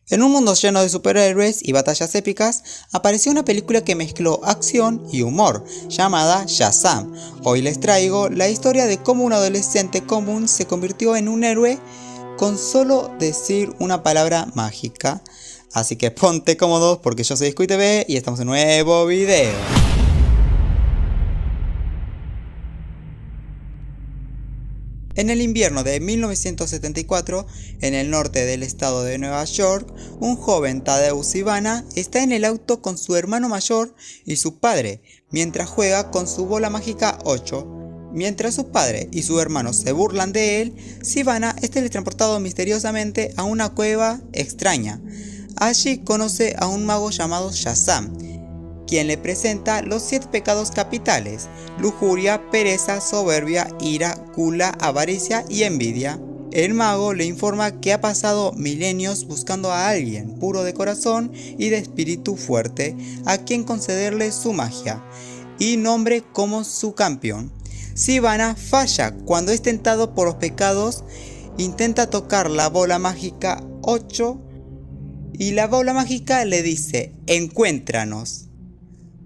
En un mundo lleno de superhéroes y batallas épicas, apareció una película que mezcló acción y humor, llamada Shazam. Hoy les traigo la historia de cómo un adolescente común se convirtió en un héroe con solo decir una palabra mágica. Así que ponte cómodos porque yo soy SquidTV y estamos en un nuevo video. En el invierno de 1974, en el norte del estado de Nueva York, un joven Tadeusz Ivana está en el auto con su hermano mayor y su padre, mientras juega con su bola mágica 8. Mientras su padre y su hermano se burlan de él, Ivana es teletransportado misteriosamente a una cueva extraña. Allí conoce a un mago llamado Shazam, quien le presenta los 7 pecados capitales: lujuria, pereza, soberbia, ira, gula, avaricia y envidia. El mago le informa que ha pasado milenios buscando a alguien puro de corazón y de espíritu fuerte, a quien concederle su magia y nombre como su campeón. Ivana falla cuando es tentado por los pecados, intenta tocar la bola mágica 8 y la bola mágica le dice: encuéntranos.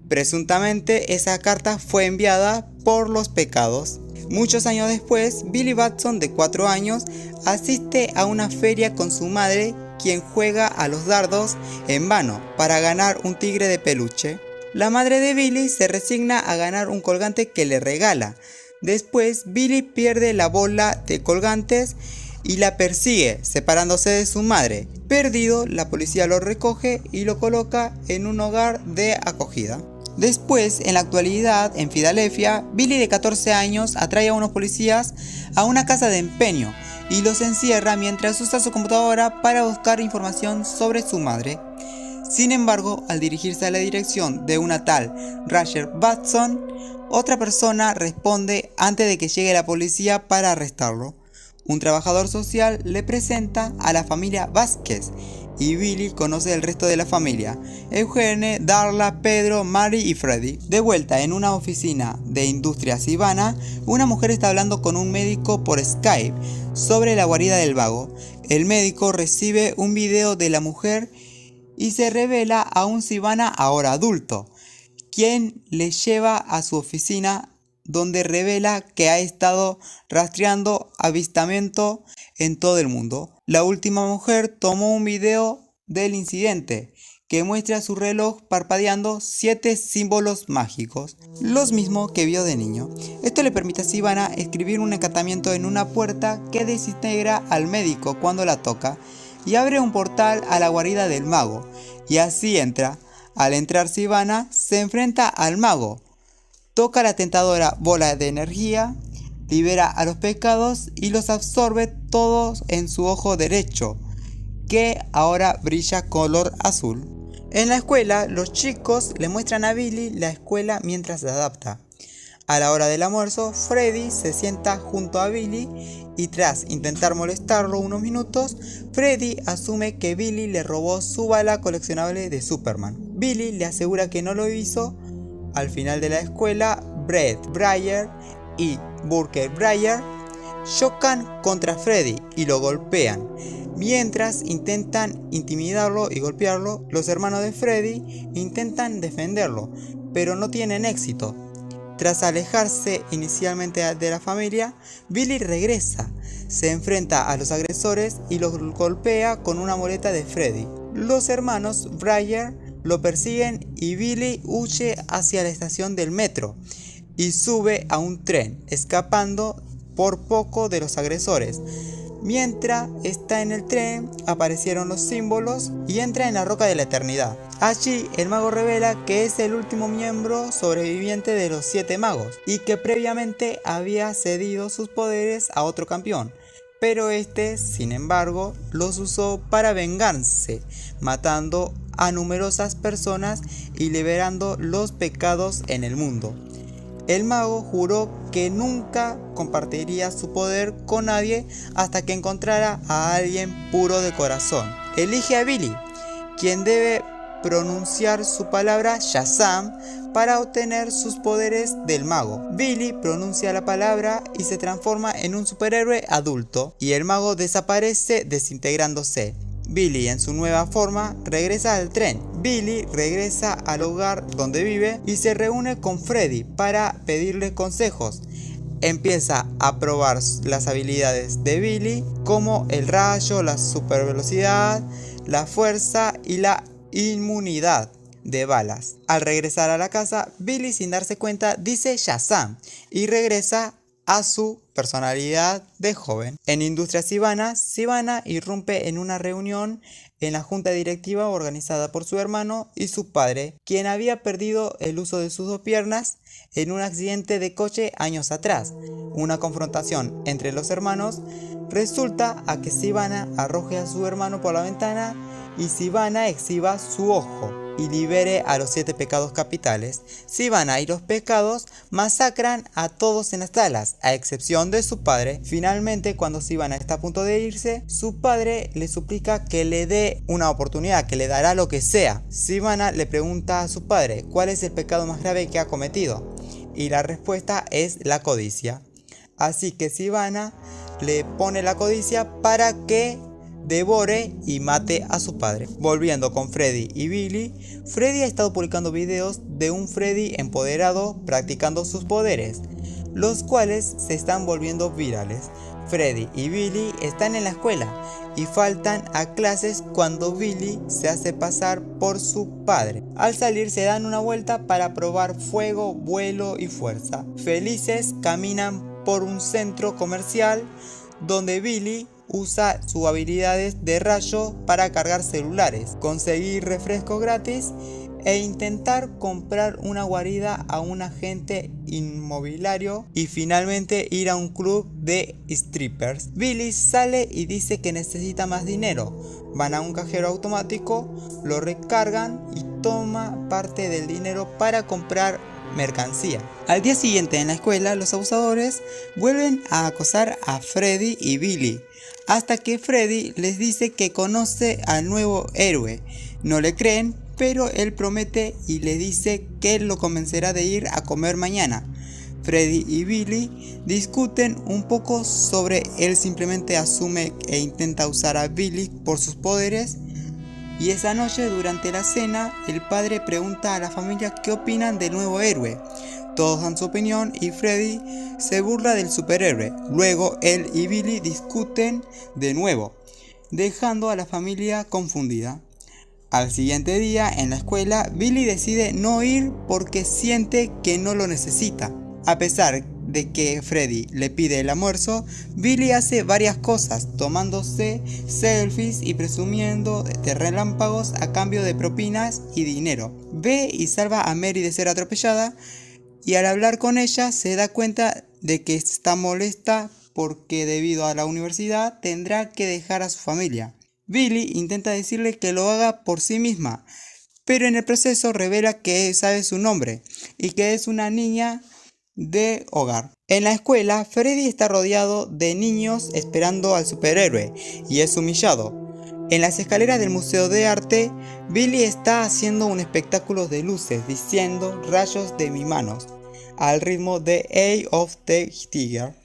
Presuntamente esa carta fue enviada por los pecados. Muchos años después, Billy Batson, de 4 años, asiste a una feria con su madre, quien juega a los dardos en vano para ganar un tigre de peluche. La madre de Billy se resigna a ganar un colgante que le regala. Después, Billy pierde la bola de colgantes y la persigue, separándose de su madre. Perdido, la policía lo recoge y lo coloca en un hogar de acogida. Después, en la actualidad, en Filadelfia, Billy, de 14 años, atrae a unos policías a una casa de empeño y los encierra mientras usa su computadora para buscar información sobre su madre. Sin embargo, al dirigirse a la dirección de una tal Roger Batson, otra persona responde antes de que llegue la policía para arrestarlo. Un trabajador social le presenta a la familia Vázquez y Billy conoce el resto de la familia: Eugene, Darla, Pedro, Mary y Freddy. De vuelta en una oficina de Industrias Ivana, una mujer está hablando con un médico por Skype sobre la guarida del mago. El médico recibe un video de la mujer y se revela a un Ivana ahora adulto, quien le lleva a su oficina, donde revela que ha estado rastreando avistamiento en todo el mundo. La última mujer tomó un video del incidente que muestra su reloj parpadeando 7 símbolos mágicos, los mismos que vio de niño. Esto le permite a Ivana escribir un encantamiento en una puerta que desintegra al médico cuando la toca y abre un portal a la guarida del mago, y así entra. Al entrar, Ivana se enfrenta al mago, toca la tentadora bola de energía, libera a los pecados y los absorbe todos en su ojo derecho, que ahora brilla color azul. En la escuela, los chicos le muestran a Billy la escuela mientras se adapta. A la hora del almuerzo, Freddy se sienta junto a Billy y, tras intentar molestarlo unos minutos, Freddy asume que Billy le robó su bala coleccionable de Superman. Billy le asegura que no lo hizo. Al final de la escuela, Brett Breyer y Burke Breyer chocan contra Freddy y lo golpean. Mientras intentan intimidarlo y golpearlo, los hermanos de Freddy intentan defenderlo, pero no tienen éxito. Tras alejarse inicialmente de la familia, Billy regresa, se enfrenta a los agresores y los golpea con una muleta de Freddy. Los hermanos Breyer lo persiguen y Billy huye hacia la estación del metro y sube a un tren, escapando por poco de los agresores. Mientras está en el tren, aparecieron los símbolos y entra en la roca de la eternidad. Allí, el mago revela que es el último miembro sobreviviente de los 7 magos y que previamente había cedido sus poderes a otro campeón, pero este, sin embargo, los usó para vengarse, matando a numerosas personas y liberando los pecados en el mundo. El mago juró que nunca compartiría su poder con nadie hasta que encontrara a alguien puro de corazón. Elige a Billy, quien debe pronunciar su palabra Shazam para obtener sus poderes del mago. Billy pronuncia la palabra y se transforma en un superhéroe adulto, y el mago desaparece desintegrándose. Billy, en su nueva forma, regresa al tren. Billy regresa al hogar donde vive y se reúne con Freddy para pedirle consejos. Empieza a probar las habilidades de Billy, como el rayo, la supervelocidad, la fuerza y la inmunidad de balas. Al regresar a la casa, Billy, sin darse cuenta, dice Shazam y regresa a su personalidad de joven. En Industria Sivana, Sivana irrumpe en una reunión en la junta directiva organizada por su hermano y su padre, quien había perdido el uso de sus dos piernas en un accidente de coche años atrás. Una confrontación entre los hermanos resulta a que Sivana arroje a su hermano por la ventana y Sivana exhiba su ojo y libere a los 7 pecados capitales. Sivana y los pecados masacran a todos en las salas, a excepción de su padre. Finalmente, cuando Sivana está a punto de irse, su padre le suplica que le dé una oportunidad, que le dará lo que sea. Sivana le pregunta a su padre cuál es el pecado más grave que ha cometido, y la respuesta es la codicia. Así que Sivana le pone la codicia para que devore y mate a su padre. Volviendo con Freddy y Billy, Freddy ha estado publicando videos de un Freddy empoderado practicando sus poderes, los cuales se están volviendo virales. Freddy y Billy están en la escuela y faltan a clases cuando Billy se hace pasar por su padre. Al salir se dan una vuelta para probar fuego, vuelo y fuerza. Felices caminan por un centro comercial donde Billy usa sus habilidades de rayo para cargar celulares, conseguir refrescos gratis e intentar comprar una guarida a un agente inmobiliario y finalmente ir a un club de strippers. Billy sale y dice que necesita más dinero. Van a un cajero automático, lo recargan y toma parte del dinero para comprar mercancía. Al día siguiente en la escuela, los abusadores vuelven a acosar a Freddy y Billy, hasta que Freddy les dice que conoce al nuevo héroe. No le creen, pero él promete y le dice que lo convencerá de ir a comer mañana. Freddy y Billy discuten un poco sobre él, simplemente asume e intenta usar a Billy por sus poderes. Y esa noche, durante la cena, el padre pregunta a la familia qué opinan del nuevo héroe. Todos dan su opinión y Freddy se burla del superhéroe. Luego él y Billy discuten de nuevo, dejando a la familia confundida. Al siguiente día, en la escuela, Billy decide no ir porque siente que no lo necesita. A pesar de que Freddy le pide el almuerzo, Billy hace varias cosas, tomándose selfies y presumiendo de relámpagos a cambio de propinas y dinero. Ve y salva a Mary de ser atropellada, y al hablar con ella se da cuenta de que está molesta porque debido a la universidad tendrá que dejar a su familia. Billy intenta decirle que lo haga por sí misma, pero en el proceso revela que sabe su nombre y que es una niña de hogar. En la escuela, Freddy está rodeado de niños esperando al superhéroe y es humillado. En las escaleras del Museo de Arte, Billy está haciendo un espectáculo de luces diciendo rayos de mis manos al ritmo de Eye of the Tiger.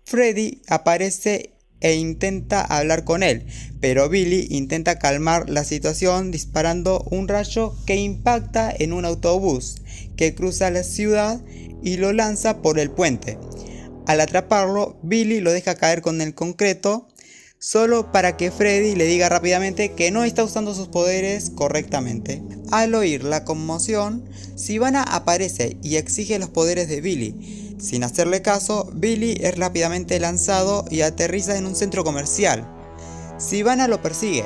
Freddy aparece e intenta hablar con él, pero Billy intenta calmar la situación disparando un rayo que impacta en un autobús que cruza la ciudad y lo lanza por el puente. Al atraparlo, Billy lo deja caer con el concreto, solo para que Freddy le diga rápidamente que no está usando sus poderes correctamente. Al oír la conmoción, Sivana aparece y exige los poderes de Billy. Sin hacerle caso, Billy es rápidamente lanzado y aterriza en un centro comercial. Sivana lo persigue,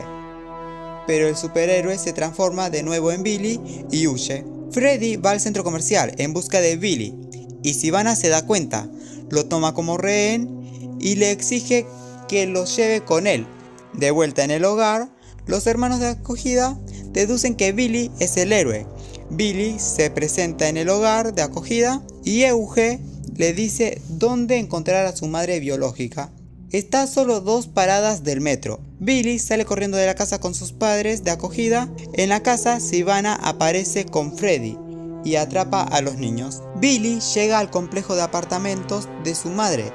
pero el superhéroe se transforma de nuevo en Billy y huye. Freddy va al centro comercial en busca de Billy y Sivana se da cuenta, lo toma como rehén y le exige que lo lleve con él. De vuelta en el hogar, los hermanos de acogida deducen que Billy es el héroe. Billy se presenta en el hogar de acogida y Euge le dice dónde encontrar a su madre biológica. Está a solo 2 paradas del metro. Billy sale corriendo de la casa con sus padres de acogida. En la casa, Sivana aparece con Freddy y atrapa a los niños. Billy llega al complejo de apartamentos de su madre,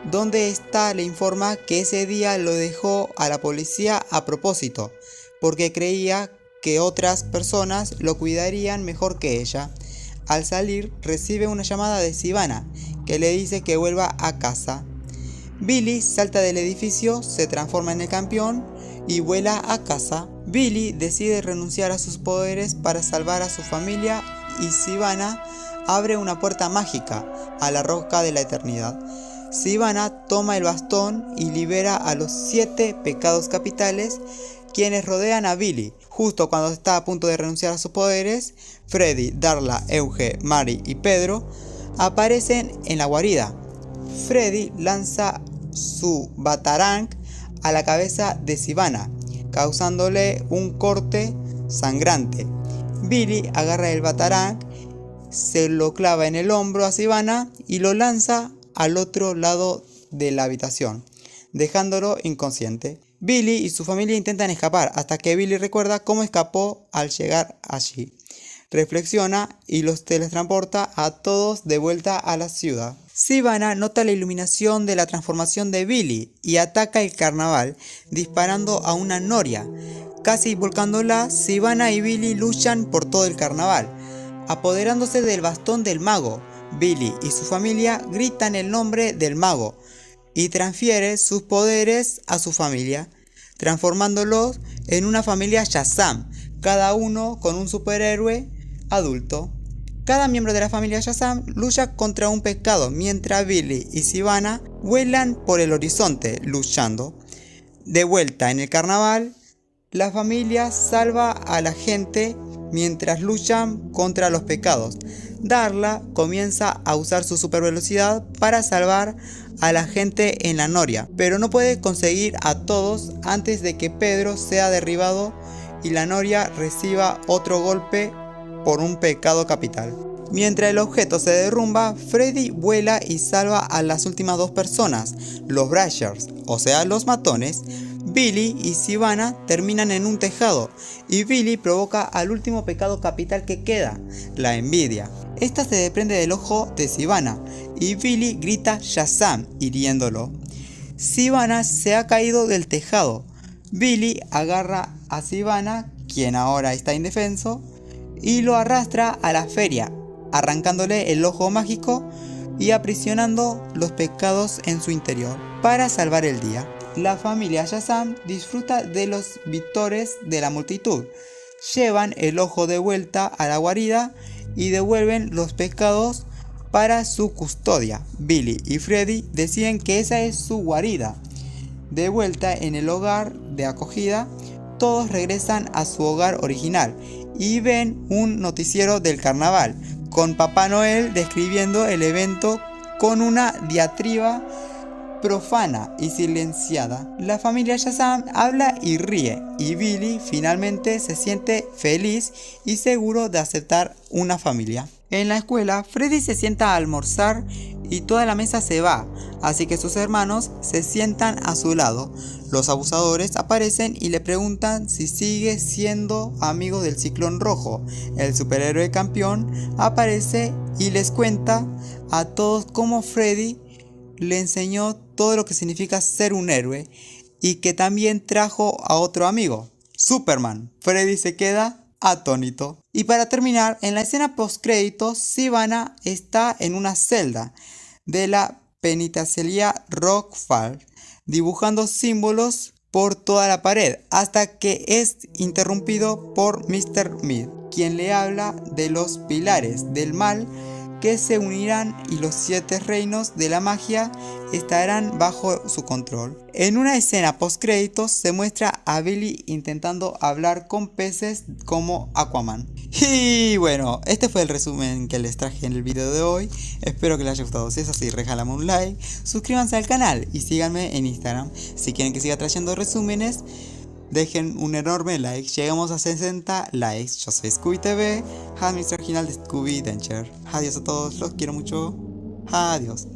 donde ésta le informa que ese día lo dejó a la policía a propósito, porque creía que otras personas lo cuidarían mejor que ella. Al salir, recibe una llamada de Sivana, que le dice que vuelva a casa. Billy salta del edificio, se transforma en el campeón y vuela a casa. Billy decide renunciar a sus poderes para salvar a su familia y Sivana abre una puerta mágica a la roca de la eternidad. Sivana toma el bastón y libera a los 7 pecados capitales, quienes rodean a Billy. Justo cuando está a punto de renunciar a sus poderes, Freddy, Darla, Euge, Mari y Pedro aparecen en la guarida. Freddy lanza su batarang a la cabeza de Sivana, causándole un corte sangrante. Billy agarra el batarang, se lo clava en el hombro a Sivana y lo lanza al otro lado de la habitación, dejándolo inconsciente. Billy y su familia intentan escapar hasta que Billy recuerda cómo escapó al llegar allí. Reflexiona y los teletransporta a todos de vuelta a la ciudad. Sivana nota la iluminación de la transformación de Billy y ataca el carnaval disparando a una noria. Casi volcándola, Sivana y Billy luchan por todo el carnaval. Apoderándose del bastón del mago, Billy y su familia gritan el nombre del mago y transfiere sus poderes a su familia, transformándolos en una familia Shazam, cada uno con un superhéroe adulto. Cada miembro de la familia Shazam lucha contra un pecado, mientras Billy y Sivana vuelan por el horizonte luchando. De vuelta en el carnaval, la familia salva a la gente mientras luchan contra los pecados. Darla comienza a usar su supervelocidad para salvar a la gente en la noria, pero no puede conseguir a todos antes de que Pedro sea derribado y la noria reciba otro golpe por un pecado capital. Mientras el objeto se derrumba, Freddy vuela y salva a las últimas 2 personas, los Brashers, o sea los matones. Billy y Sivana terminan en un tejado y Billy provoca al último pecado capital que queda, la envidia. Esta se desprende del ojo de Sivana y Billy grita Shazam hiriéndolo. Sivana se ha caído del tejado. Billy agarra a Sivana, quien ahora está indefenso, y lo arrastra a la feria, arrancándole el ojo mágico y aprisionando los pecados en su interior para salvar el día. La familia Shazam disfruta de los victores de la multitud. Llevan el ojo de vuelta a la guarida y devuelven los pecados para su custodia. Billy y Freddy deciden que esa es su guarida. De vuelta en el hogar de acogida, todos regresan a su hogar original y ven un noticiero del carnaval, con Papá Noel describiendo el evento con una diatriba profana y silenciada. La familia Shazam habla y ríe, y Billy finalmente se siente feliz y seguro de aceptar una familia. En la escuela, Freddy se sienta a almorzar y toda la mesa se va, así que sus hermanos se sientan a su lado. Los abusadores aparecen y le preguntan si sigue siendo amigo del Ciclón Rojo. El superhéroe campeón aparece y les cuenta a todos cómo Freddy le enseñó todo lo que significa ser un héroe y que también trajo a otro amigo, Superman. Freddy se queda atónito. Y para terminar, en la escena postcréditos, Sivana está en una celda de la penitenciaría Rockfall, dibujando símbolos por toda la pared, hasta que es interrumpido por Mr. Mid, quien le habla de los pilares del mal que se unirán y los 7 reinos de la magia estarán bajo su control. En una escena postcréditos se muestra a Billy intentando hablar con peces como Aquaman. Y bueno, este fue el resumen que les traje en el video de hoy. Espero que les haya gustado. Si es así, regálame un like, suscríbanse al canal y síganme en Instagram. Si quieren que siga trayendo resúmenes, dejen un enorme like. Llegamos a 60 likes. Yo soy Scooby TV, administrador original de Scooby Denture. Adiós a todos, los quiero mucho. Adiós.